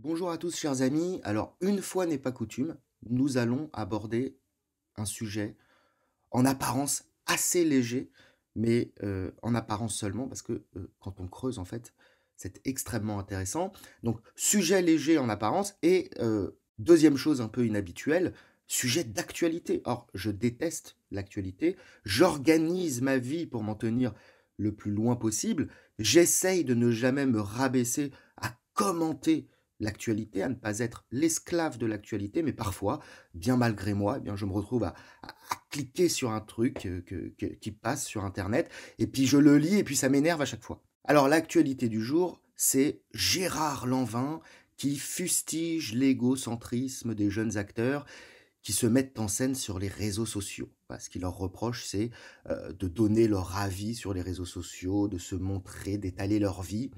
Bonjour à tous chers amis, alors une fois n'est pas coutume, nous allons aborder un sujet en apparence assez léger, mais en apparence seulement parce que, quand on creuse en fait, c'est extrêmement intéressant. Donc sujet léger en apparence et 2 chose un peu inhabituelle, sujet d'actualité. Or je déteste l'actualité, j'organise ma vie pour m'en tenir le plus loin possible, j'essaye de ne jamais me rabaisser à commenter l'actualité, à ne pas être l'esclave de l'actualité, mais parfois, bien malgré moi, eh bien je me retrouve à cliquer sur un truc qui passe sur internet et puis je le lis et puis ça m'énerve à chaque fois. Alors l'actualité du jour, c'est Gérard Lanvin qui fustige l'égocentrisme des jeunes acteurs qui se mettent en scène sur les réseaux sociaux. Ce qu'il leur reproche, c'est de donner leur avis sur les réseaux sociaux, de se montrer, d'étaler leur vie.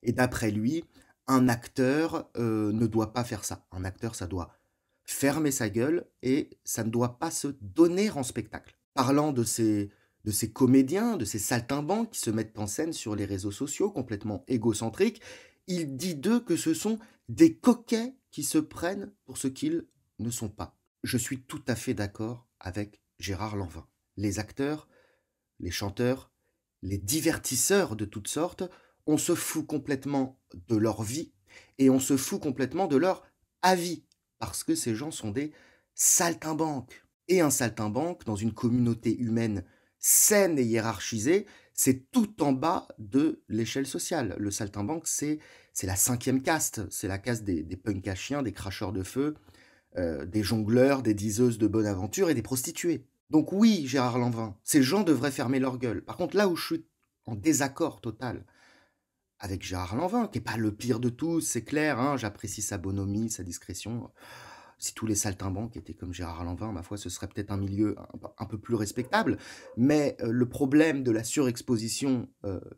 Et d'après lui, un acteur ne doit pas faire ça. Un acteur, ça doit fermer sa gueule et ça ne doit pas se donner en spectacle. Parlant de ces comédiens, de ces saltimbanques qui se mettent en scène sur les réseaux sociaux, complètement égocentriques, il dit d'eux que ce sont des coquets qui se prennent pour ce qu'ils ne sont pas. Je suis tout à fait d'accord avec Gérard Lanvin. Les acteurs, les chanteurs, les divertisseurs de toutes sortes, on se fout complètement de leur vie et on se fout complètement de leur avis parce que ces gens sont des saltimbanques. Et un saltimbanque, dans une communauté humaine saine et hiérarchisée, c'est tout en bas de l'échelle sociale. Le saltimbanque, c'est la 5e caste, c'est la caste des punks à chiens, des cracheurs de feu, des jongleurs, des diseuses de bonne aventure et des prostituées. Donc oui, Gérard Lanvin, ces gens devraient fermer leur gueule. Par contre, là où je suis en désaccord total avec Gérard Lanvin, qui est pas le pire de tous, c'est clair, hein, j'apprécie sa bonhomie, sa discrétion. Si tous les saltimbanques étaient comme Gérard Lanvin, ma foi, ce serait peut-être un milieu un peu plus respectable. Mais le problème de la surexposition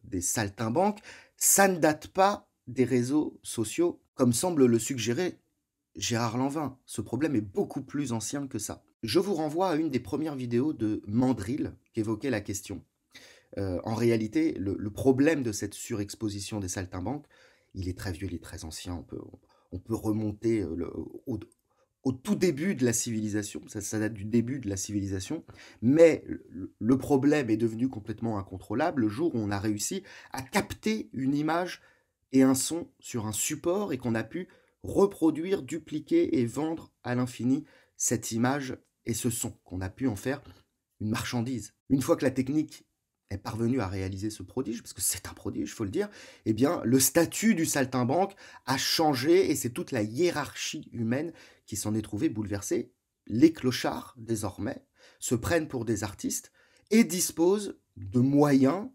des saltimbanques, ça ne date pas des réseaux sociaux, comme semble le suggérer Gérard Lanvin. Ce problème est beaucoup plus ancien que ça. Je vous renvoie à une des premières vidéos de Mandrill qui évoquait la question. En réalité, le problème de cette surexposition des saltimbanques, il est très vieux, il est très ancien. On peut remonter au tout début de la civilisation, ça date du début de la civilisation, mais le problème est devenu complètement incontrôlable le jour où on a réussi à capter une image et un son sur un support et qu'on a pu reproduire, dupliquer et vendre à l'infini cette image et ce son, qu'on a pu en faire une marchandise. Une fois que la technique est parvenue à réaliser ce prodige, parce que c'est un prodige, il faut le dire, eh bien, le statut du saltimbanque a changé et c'est toute la hiérarchie humaine qui s'en est trouvée bouleversée. Les clochards, désormais, se prennent pour des artistes et disposent de moyens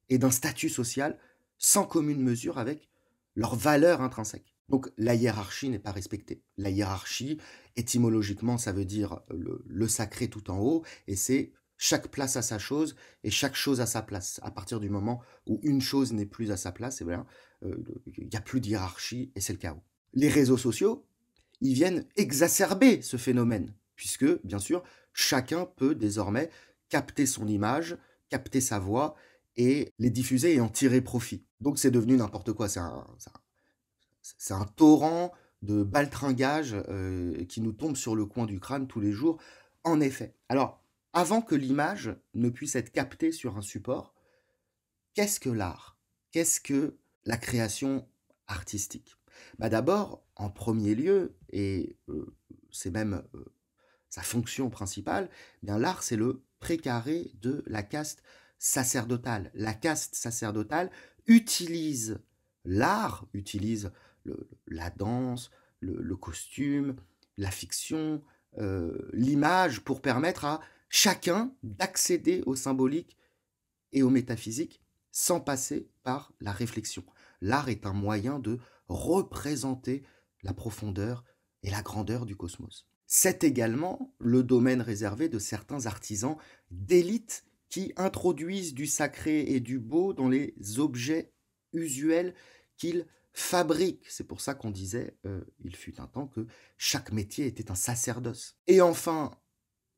et d'un statut social sans commune mesure avec leur valeur intrinsèque. Donc la hiérarchie n'est pas respectée. La hiérarchie, étymologiquement, ça veut dire le sacré tout en haut, et c'est chaque place à sa chose et chaque chose à sa place. À partir du moment où une chose n'est plus à sa place, et bien, il n'y a plus de hiérarchie et c'est le chaos. Les réseaux sociaux, ils viennent exacerber ce phénomène, puisque, bien sûr, chacun peut désormais capter son image, capter sa voix et les diffuser et en tirer profit. Donc c'est devenu n'importe quoi, c'est un torrent de baltringage qui nous tombe sur le coin du crâne tous les jours, en effet. Alors, avant que l'image ne puisse être captée sur un support, qu'est-ce que l'art? Qu'est-ce que la création artistique? D'abord, en premier lieu, et c'est même sa fonction principale, eh bien l'art, c'est le précaré de la caste sacerdotale. La caste sacerdotale utilise l'art, utilise la danse, le costume, la fiction, l'image pour permettre à chacun d'accéder au symbolique et au métaphysique sans passer par la réflexion. L'art est un moyen de représenter la profondeur et la grandeur du cosmos. C'est également le domaine réservé de certains artisans d'élite qui introduisent du sacré et du beau dans les objets usuels qu'ils fabriquent. C'est pour ça qu'on disait, il fut un temps, que chaque métier était un sacerdoce. Et enfin,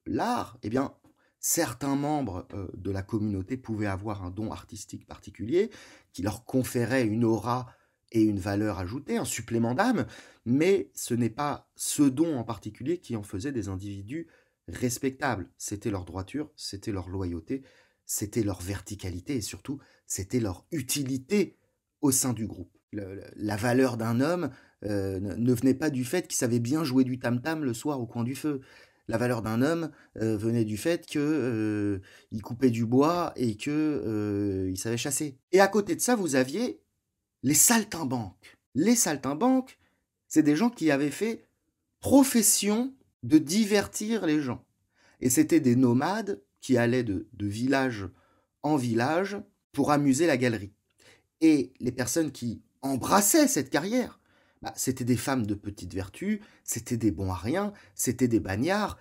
l'art, eh bien, certains membres de la communauté pouvaient avoir un don artistique particulier qui leur conférait une aura et une valeur ajoutée, un supplément d'âme, mais ce n'est pas ce don en particulier qui en faisait des individus respectables. C'était leur droiture, c'était leur loyauté, c'était leur verticalité et surtout, c'était leur utilité au sein du groupe. La valeur d'un homme ne venait pas du fait qu'il savait bien jouer du tam-tam le soir au coin du feu. La valeur d'un homme venait du fait que il coupait du bois et que il savait chasser. Et à côté de ça, vous aviez les saltimbanques. Les saltimbanques, c'est des gens qui avaient fait profession de divertir les gens. Et c'était des nomades qui allaient de village en village pour amuser la galerie. Et les personnes qui embrassaient cette carrière, bah, c'était des femmes de petite vertu, c'était des bons à rien, c'était des bagnards,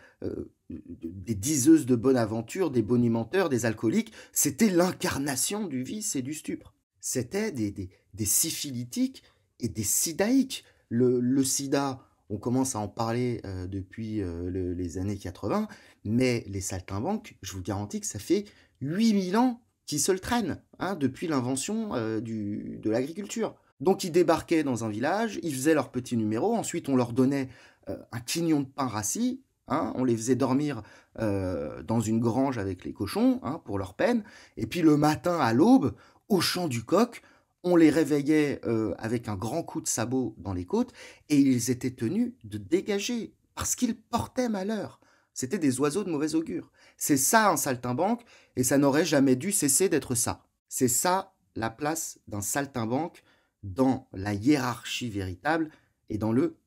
des diseuses de bonne aventure, des bonimenteurs, des alcooliques. C'était l'incarnation du vice et du stupre. C'était des syphilitiques et des sidaïques. Le sida, on commence à en parler depuis les années 80, mais les saltimbanques, je vous garantis que ça fait 8000 ans qu'ils se le traînent, hein, depuis l'invention de l'agriculture. Donc ils débarquaient dans un village, ils faisaient leur petit numéro, ensuite on leur donnait un quignon de pain rassis, hein, on les faisait dormir dans une grange avec les cochons, hein, pour leur peine, et puis le matin à l'aube, au chant du coq, on les réveillait avec un grand coup de sabot dans les côtes, et ils étaient tenus de dégager, parce qu'ils portaient malheur. C'était des oiseaux de mauvais augure. C'est ça un saltimbanque, et ça n'aurait jamais dû cesser d'être ça. C'est ça la place d'un saltimbanque dans la hiérarchie véritable et dans le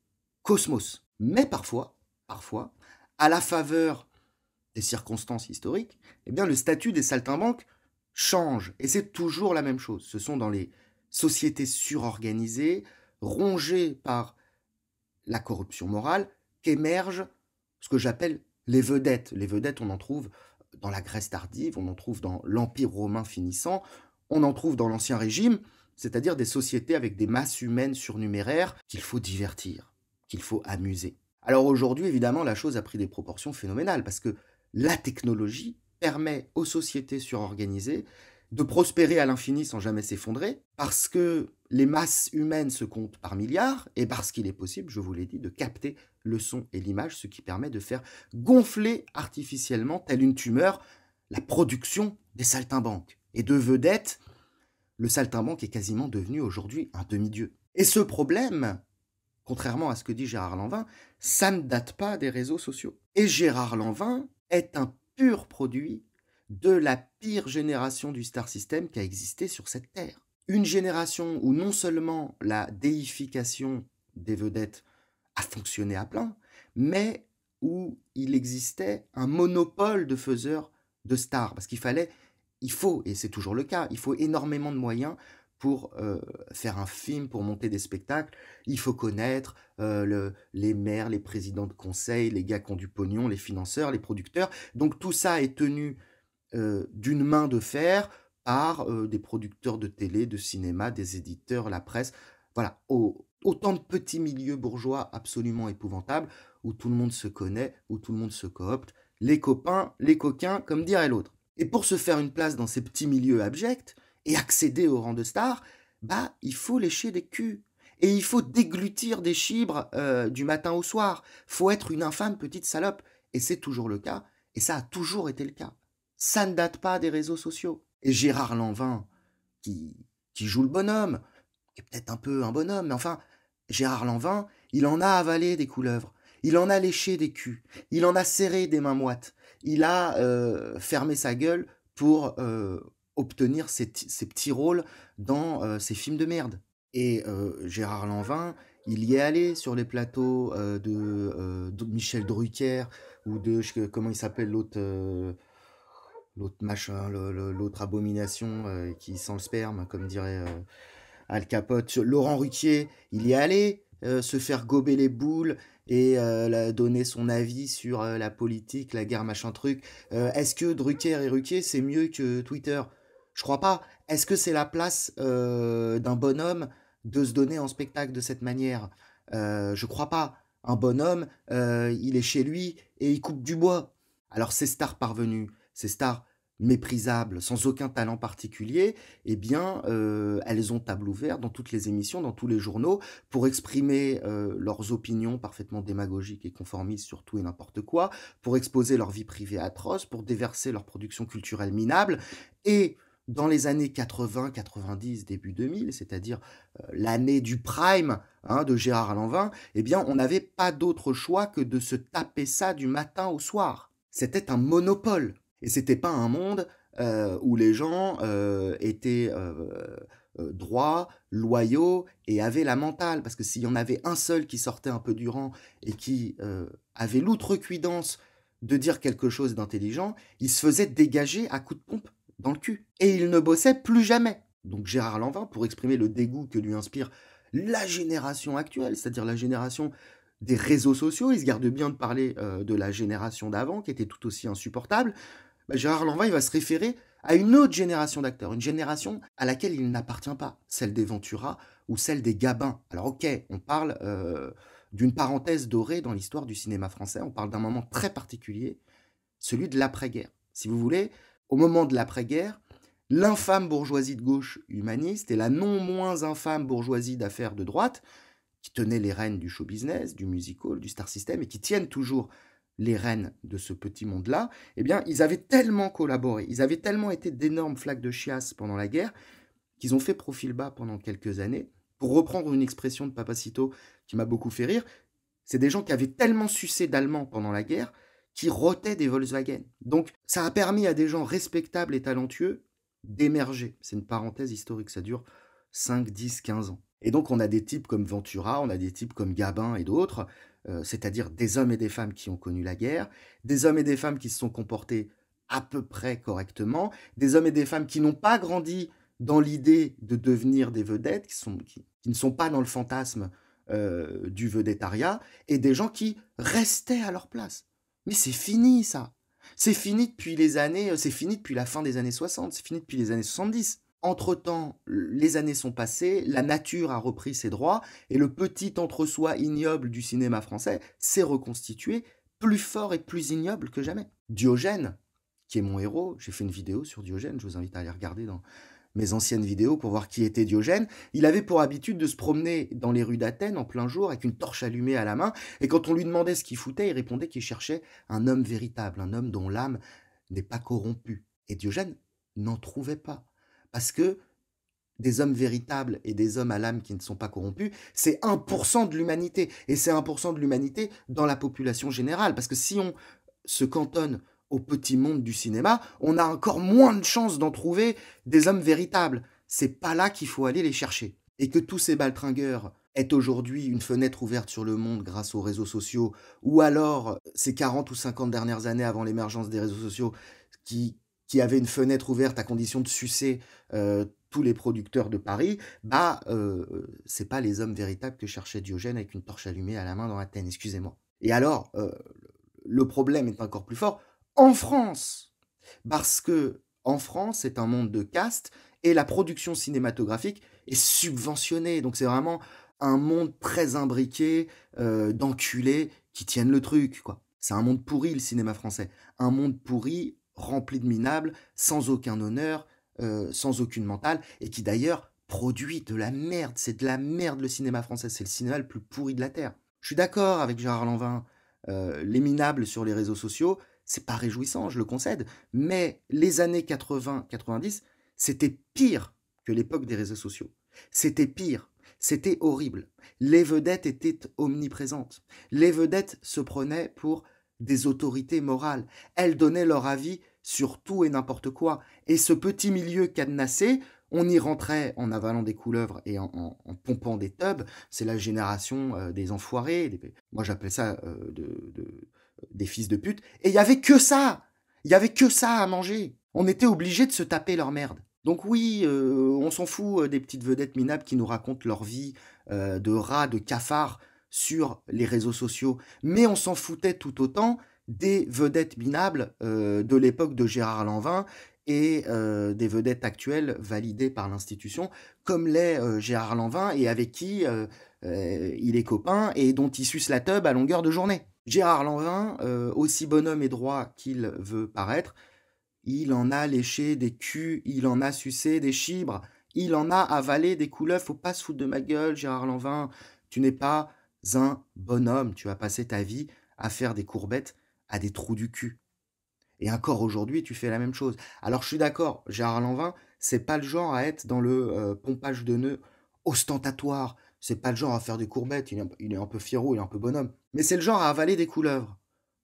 cosmos. Mais parfois, à la faveur des circonstances historiques, eh bien le statut des saltimbanques change. Et c'est toujours la même chose. Ce sont dans les sociétés surorganisées, rongées par la corruption morale, qu'émergent ce que j'appelle les vedettes. Les vedettes, on en trouve dans la Grèce tardive, on en trouve dans l'Empire romain finissant, on en trouve dans l'Ancien Régime, c'est-à-dire des sociétés avec des masses humaines surnuméraires qu'il faut divertir, qu'il faut amuser. Alors aujourd'hui, évidemment, la chose a pris des proportions phénoménales, parce que la technologie permet aux sociétés surorganisées de prospérer à l'infini sans jamais s'effondrer, parce que les masses humaines se comptent par milliards, et parce qu'il est possible, je vous l'ai dit, de capter le son et l'image, ce qui permet de faire gonfler artificiellement, telle une tumeur, la production des saltimbanques. Et de vedettes, le saltimbanque est quasiment devenu aujourd'hui un demi-dieu. Et ce problème, contrairement à ce que dit Gérard Lanvin, ça ne date pas des réseaux sociaux. Et Gérard Lanvin est un pur produit de la pire génération du star system qui a existé sur cette terre. Une génération où non seulement la déification des vedettes a fonctionné à plein, mais où il existait un monopole de faiseurs de stars. Parce il faut, et c'est toujours le cas, il faut énormément de moyens pour faire un film, pour monter des spectacles. Il faut connaître les maires, les présidents de conseil, les gars qui ont du pognon, les financeurs, les producteurs. Donc tout ça est tenu d'une main de fer par des producteurs de télé, de cinéma, des éditeurs, la presse. Voilà, autant de petits milieux bourgeois absolument épouvantables, où tout le monde se connaît, où tout le monde se coopte, les copains, les coquins, comme dirait l'autre. Et pour se faire une place dans ces petits milieux abjects, et accéder au rang de star, bah, il faut lécher des culs. Et il faut déglutir des chibres du matin au soir. Faut être une infâme petite salope. Et c'est toujours le cas. Et ça a toujours été le cas. Ça ne date pas des réseaux sociaux. Et Gérard Lanvin, qui joue le bonhomme, qui est peut-être un peu un bonhomme, mais enfin, Gérard Lanvin, il en a avalé des couleuvres. Il en a léché des culs. Il en a serré des mains moites. Il a fermé sa gueule pour obtenir ces petits rôles dans ces films de merde. Et Gérard Lanvin, il y est allé sur les plateaux de Michel Drucker ou comment il s'appelle l'autre machin, l'autre abomination qui sent le sperme, comme dirait Al Capote. Laurent Ruquier, il y est allé se faire gober les boules et donner son avis sur la politique, la guerre, machin truc. Est-ce que Drucker et Ruquier, c'est mieux que Twitter ? Je crois pas. Est-ce que c'est la place d'un bonhomme de se donner en spectacle de cette manière ? Je crois pas. Un bonhomme, il est chez lui et il coupe du bois. Alors ces stars parvenues, ces stars méprisables, sans aucun talent particulier, eh bien, elles ont table ouverte dans toutes les émissions, dans tous les journaux, pour exprimer, leurs opinions parfaitement démagogiques et conformistes sur tout et n'importe quoi, pour exposer leur vie privée atroce, pour déverser leur production culturelle minable. Et dans les années 80-90, début 2000, c'est-à-dire, l'année du prime, hein, de Gérard Lanvin, eh bien, on n'avait pas d'autre choix que de se taper ça du matin au soir. C'était un monopole. Et c'était pas un monde où les gens étaient droits, loyaux et avaient la mentale. Parce que s'il y en avait un seul qui sortait un peu du rang et qui avait l'outrecuidance de dire quelque chose d'intelligent, il se faisait dégager à coups de pompe dans le cul. Et il ne bossait plus jamais. Donc Gérard Lanvin, pour exprimer le dégoût que lui inspire la génération actuelle, c'est-à-dire la génération des réseaux sociaux, il se garde bien de parler de la génération d'avant, qui était tout aussi insupportable, bah, Gérard Lanvin, il va se référer à une autre génération d'acteurs, une génération à laquelle il n'appartient pas, celle des Ventura ou celle des Gabin. Alors ok, on parle d'une parenthèse dorée dans l'histoire du cinéma français, on parle d'un moment très particulier, celui de l'après-guerre. Si vous voulez, au moment de l'après-guerre, l'infâme bourgeoisie de gauche humaniste et la non moins infâme bourgeoisie d'affaires de droite, qui tenaient les rênes du show business, du musical, du star system, et qui tiennent toujours les rênes de ce petit monde-là, eh bien, ils avaient tellement collaboré, ils avaient tellement été d'énormes flaques de chiasse pendant la guerre, qu'ils ont fait profil bas pendant quelques années. Pour reprendre une expression de Papacito qui m'a beaucoup fait rire, c'est des gens qui avaient tellement sucé d'allemand pendant la guerre qui rotaient des Volkswagen. Donc, ça a permis à des gens respectables et talentueux d'émerger. C'est une parenthèse historique, ça dure 5, 10, 15 ans. Et donc, on a des types comme Ventura, on a des types comme Gabin et d'autres, c'est-à-dire des hommes et des femmes qui ont connu la guerre, des hommes et des femmes qui se sont comportés à peu près correctement, des hommes et des femmes qui n'ont pas grandi dans l'idée de devenir des vedettes, qui ne sont pas dans le fantasme du vedettariat, et des gens qui restaient à leur place. Mais c'est fini ça. C'est fini depuis c'est fini depuis la fin des années 60, c'est fini depuis les années 70. Entre-temps, les années sont passées, la nature a repris ses droits, et le petit entre-soi ignoble du cinéma français s'est reconstitué plus fort et plus ignoble que jamais. Diogène, qui est mon héros, j'ai fait une vidéo sur Diogène, je vous invite à aller regarder dans mes anciennes vidéos pour voir qui était Diogène. Il avait pour habitude de se promener dans les rues d'Athènes en plein jour avec une torche allumée à la main, et quand on lui demandait ce qu'il foutait, il répondait qu'il cherchait un homme véritable, un homme dont l'âme n'est pas corrompue. Et Diogène n'en trouvait pas. Parce que des hommes véritables et des hommes à l'âme qui ne sont pas corrompus, c'est 1% de l'humanité. Et c'est 1% de l'humanité dans la population générale. Parce que si on se cantonne au petit monde du cinéma, on a encore moins de chances d'en trouver des hommes véritables. C'est pas là qu'il faut aller les chercher. Et que tous ces baltringueurs aient aujourd'hui une fenêtre ouverte sur le monde grâce aux réseaux sociaux, ou alors ces 40 ou 50 dernières années avant l'émergence des réseaux sociaux, qui avaient une fenêtre ouverte à condition de sucer tous les producteurs de Paris, c'est pas les hommes véritables que cherchait Diogène avec une torche allumée à la main dans Athènes, excusez-moi. Et alors, le problème est encore plus fort en France, parce que en France, c'est un monde de caste et la production cinématographique est subventionnée. Donc c'est vraiment un monde très imbriqué d'enculés qui tiennent le truc, quoi. C'est un monde pourri, le cinéma français. Un monde pourri, rempli de minables, sans aucun honneur, sans aucune mentale, et qui d'ailleurs produit de la merde. C'est de la merde, le cinéma français. C'est le cinéma le plus pourri de la Terre. Je suis d'accord avec Gérard Lanvin. Les minables sur les réseaux sociaux, c'est pas réjouissant, je le concède, mais les années 80-90, c'était pire que l'époque des réseaux sociaux. C'était pire, c'était horrible. Les vedettes étaient omniprésentes. Les vedettes se prenaient pour des autorités morales. Elles donnaient leur avis sur tout et n'importe quoi. Et ce petit milieu cadenassé, on y rentrait en avalant des couleuvres et en pompant des tubs. C'est la génération des enfoirés. Moi, j'appelle ça des fils de pute. Et il y avait que ça. Il y avait que ça à manger. On était obligé de se taper leur merde. Donc oui, on s'en fout des petites vedettes minables qui nous racontent leur vie de rats, de cafards sur les réseaux sociaux. Mais on s'en foutait tout autant des vedettes minables de l'époque de Gérard Lanvin et des vedettes actuelles validées par l'institution, comme l'est Gérard Lanvin et avec qui il est copain et dont il suce la teub à longueur de journée. Gérard Lanvin, aussi bonhomme et droit qu'il veut paraître, il en a léché des culs, il en a sucé des chibres, il en a avalé des couleuvres. Faut pas se foutre de ma gueule, Gérard Lanvin. Tu n'es pas un bonhomme. Tu as passé ta vie à faire des courbettes à des trous du cul. Et encore aujourd'hui, tu fais la même chose. Alors je suis d'accord, Gérard Lanvin, c'est pas le genre à être dans le pompage de nœuds ostentatoire. C'est pas le genre à faire des courbettes. Il est un peu fiero, il est un peu bonhomme. Mais c'est le genre à avaler des couleuvres.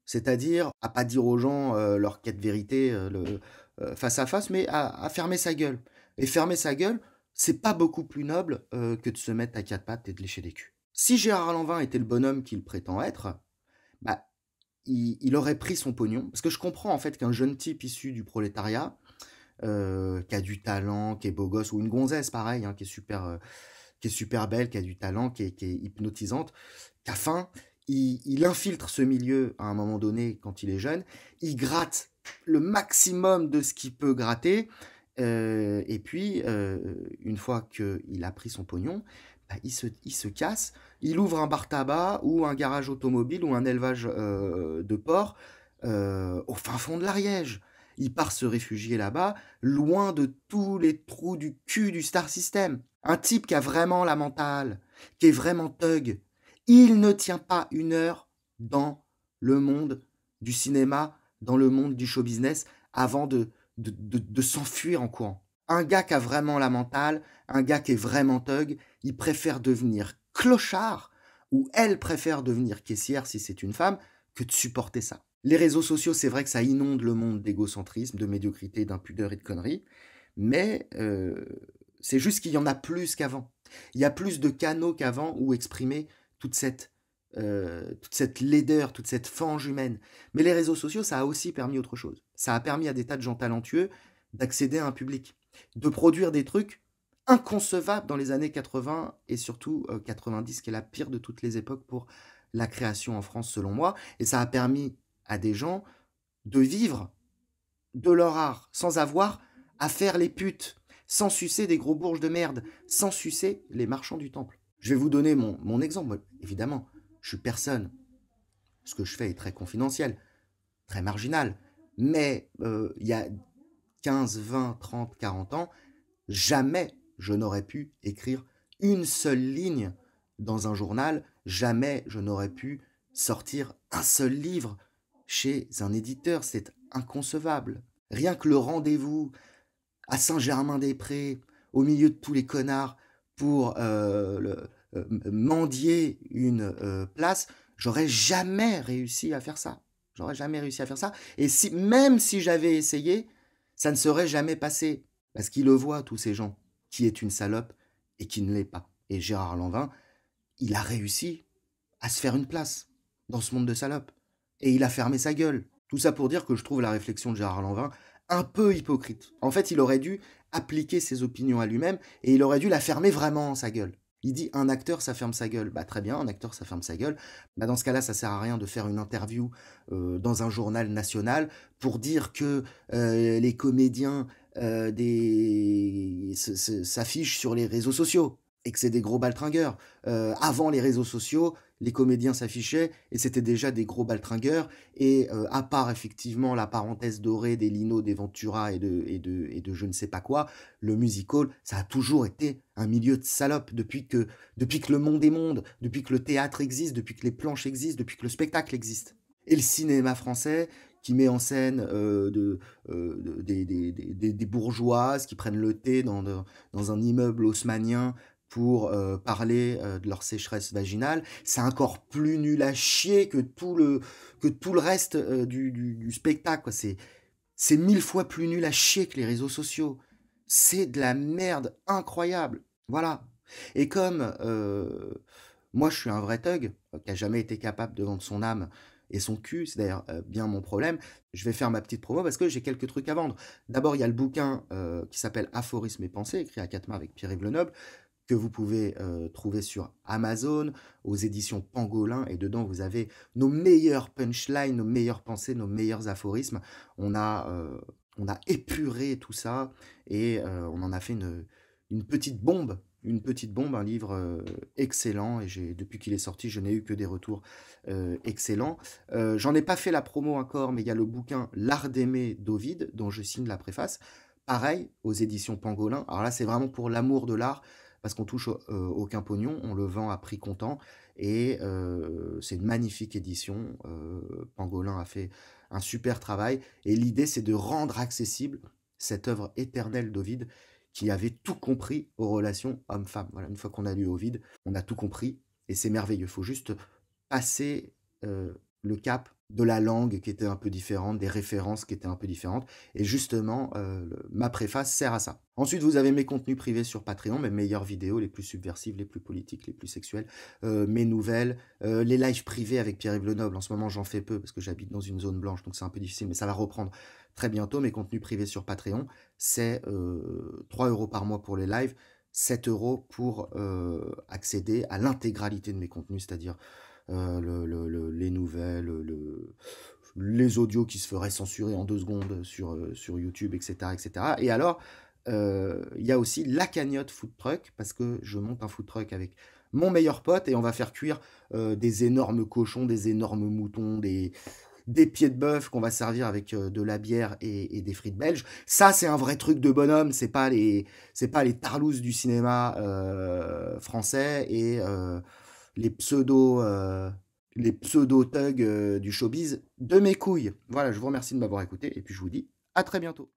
C'est-à-dire à pas dire aux gens leur quête vérité face à face, mais à fermer sa gueule. Et fermer sa gueule, c'est pas beaucoup plus noble que de se mettre à quatre pattes et de lécher des culs. Si Gérard Lanvin était le bonhomme qu'il prétend être, bah, il aurait pris son pognon. Parce que je comprends en fait qu'un jeune type issu du prolétariat, qui a du talent, qui est beau gosse, ou une gonzesse pareil, hein, qui est super belle, qui a du talent, qui est hypnotisante, qui a faim, il infiltre ce milieu à un moment donné quand il est jeune, il gratte le maximum de ce qu'il peut gratter, et puis une fois qu'il a pris son pognon, bah, il se casse, il ouvre un bar tabac ou un garage automobile ou un élevage de porc au fin fond de l'Ariège. Il part se réfugier là-bas, loin de tous les trous du cul du Star System. Un type qui a vraiment la mentale, qui est vraiment thug. Il ne tient pas une heure dans le monde du cinéma, dans le monde du show business, avant de s'enfuir en courant. Un gars qui a vraiment la mentale, un gars qui est vraiment thug, il préfère devenir clochard, ou elle préfère devenir caissière si c'est une femme, que de supporter ça. Les réseaux sociaux, c'est vrai que ça inonde le monde d'égocentrisme, de médiocrité, d'impudeur et de conneries, mais c'est juste qu'il y en a plus qu'avant. Il y a plus de canaux qu'avant où exprimer toute cette laideur, toute cette fange humaine. Mais les réseaux sociaux, ça a aussi permis autre chose. Ça a permis à des tas de gens talentueux d'accéder à un public, de produire des trucs inconcevables dans les années 80 et surtout 90, qui est la pire de toutes les époques pour la création en France, selon moi. Et ça a permis à des gens de vivre de leur art sans avoir à faire les putes, sans sucer des gros bourges de merde, sans sucer les marchands du temple. Je vais vous donner mon exemple. Moi, évidemment, je suis personne. Ce que je fais est très confidentiel, très marginal. Mais il y a 15, 20, 30, 40 ans, jamais je n'aurais pu écrire une seule ligne dans un journal, jamais je n'aurais pu sortir un seul livre chez un éditeur, c'est inconcevable. Rien que le rendez-vous à Saint-Germain-des-Prés, au milieu de tous les connards, pour mendier une place, j'aurais jamais réussi à faire ça. J'aurais jamais réussi à faire ça. Et si, même si j'avais essayé, ça ne serait jamais passé. Parce qu'ils le voient, tous ces gens, qui est une salope et qui ne l'est pas. Et Gérard Lanvin, il a réussi à se faire une place dans ce monde de salopes. Et il a fermé sa gueule. Tout ça pour dire que je trouve la réflexion de Gérard Lanvin un peu hypocrite. En fait, il aurait dû appliquer ses opinions à lui-même et il aurait dû la fermer vraiment, sa gueule. Il dit un acteur, ça ferme sa gueule. Bah très bien, un acteur, ça ferme sa gueule. Bah dans ce cas-là, ça sert à rien de faire une interview dans un journal national pour dire que les comédiens s'affichent sur les réseaux sociaux et que c'est des gros baltringueurs. Avant les réseaux sociaux, les comédiens s'affichaient et c'était déjà des gros baltringueurs. Et à part effectivement la parenthèse dorée des Lino, des Ventura et de je ne sais pas quoi, le musical, ça a toujours été un milieu de salopes depuis que le monde est monde, depuis que le théâtre existe, depuis que les planches existent, depuis que le spectacle existe. Et le cinéma français, qui met en scène des bourgeoises qui prennent le thé dans un immeuble haussmannien pour parler de leur sécheresse vaginale, c'est encore plus nul à chier que tout le reste du spectacle. C'est 1000 fois plus nul à chier que les réseaux sociaux. C'est de la merde incroyable. Voilà. Et comme moi je suis un vrai thug, qui a jamais été capable de vendre son âme et son cul, c'est d'ailleurs bien mon problème, je vais faire ma petite promo parce que j'ai quelques trucs à vendre. D'abord, il y a le bouquin qui s'appelle Aphorismes et pensées, écrit à quatre mains avec Pierre-Yves Lenoble, que vous pouvez trouver sur Amazon, aux éditions Pangolin, et dedans vous avez nos meilleurs punchlines, nos meilleures pensées, nos meilleurs aphorismes. On a épuré tout ça, et on en a fait une petite bombe une petite bombe, un livre excellent, et depuis qu'il est sorti, je n'ai eu que des retours excellents. J'en ai pas fait la promo encore, mais il y a le bouquin L'art d'aimer d'Ovide, dont je signe la préface. Pareil, aux éditions Pangolin. Alors là, c'est vraiment pour l'amour de l'art, parce qu'on touche aucun pognon, on le vend à prix comptant, et c'est une magnifique édition. Pangolin a fait un super travail, et l'idée, c'est de rendre accessible cette œuvre éternelle d'Ovide, qui avait tout compris aux relations hommes-femmes. Voilà, une fois qu'on a lu Ovide, on a tout compris, et c'est merveilleux. Il faut juste passer le cap de la langue qui était un peu différente, des références qui étaient un peu différentes, et justement, ma préface sert à ça. Ensuite, vous avez mes contenus privés sur Patreon, mes meilleures vidéos, les plus subversives, les plus politiques, les plus sexuelles, mes nouvelles, les lives privés avec Pierre-Yves Lenoble. En ce moment, j'en fais peu parce que j'habite dans une zone blanche, donc c'est un peu difficile, mais ça va reprendre très bientôt. Mes contenus privés sur Patreon, c'est 3 € par mois pour les lives, 7 € pour accéder à l'intégralité de mes contenus, c'est-à-dire les nouvelles, les audios qui se feraient censurer en 2 secondes sur YouTube, etc., etc. Et alors, il y a aussi la cagnotte food truck, parce que je monte un food truck avec mon meilleur pote, et on va faire cuire des énormes cochons, des énormes moutons, des pieds de bœuf qu'on va servir avec de la bière et des frites belges. Ça, c'est un vrai truc de bonhomme. C'est pas les tarlousses du cinéma français, et les pseudo les pseudo thugs du showbiz de mes couilles. Voilà, je vous remercie de m'avoir écouté, et puis je vous dis à très bientôt.